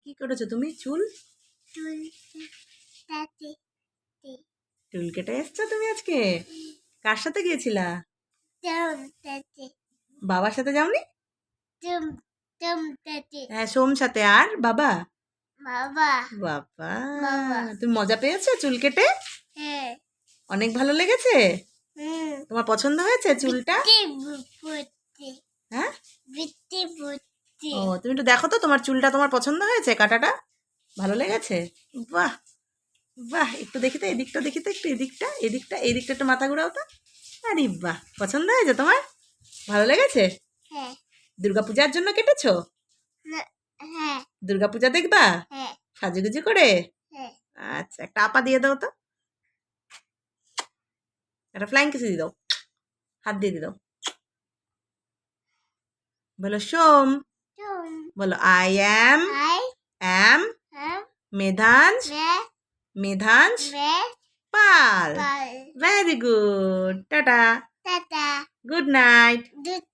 কি করেছো তুমি? চুল চুল কাটতে চুল কেটে এসছো তুমি আজকে? কার সাথে গিয়েছিলা? টম কাটতে বাবার সাথে যাওনি? টম টম কাটতে হ্যাঁ, সোম সাথে। আর বাবা? বাবা বাবা, বাবা। তুমি মজা পেয়েছো চুল কেটে? হ্যাঁ অনেক ভালো লেগেছে? হুম তোমার পছন্দ হয়েছে চুলটা? বুদ্ধি হ্যাঁ। বুদ্ধি ও, তুমি একটু দেখো তো তোমার চুলটা তোমার পছন্দ হয়েছে? কাটাটা ভালো লেগেছে? বাহ বাহ, একটু দেখি তো এদিকটা, দেখি তো একটু এদিকটা, এদিকটা, এদিকটা একটু মাথা ঘুরাও তো। আরে বাহ, পছন্দ হয়েছে তোমার? ভালো লেগেছে? হ্যাঁ দুর্গাপূজার জন্য কেটেছো? হ্যাঁ দুর্গাপূজা দেখবা হ্যাঁ সাজুগুজু করে? হ্যাঁ আচ্ছা, একটা আপা দিয়ে দাও তো, একটা ফ্লাইং কিস দিয়ে দাও, হাত দিয়ে দাও। বলো সোম। টম বলো আই অ্যাম আই অ্যাম হ্যাম মেধাঞ্জ মে মেধাঞ্জ মে পাল। পাল ভেরি গুড, টাটা, টাটা গুড নাইট। দুধ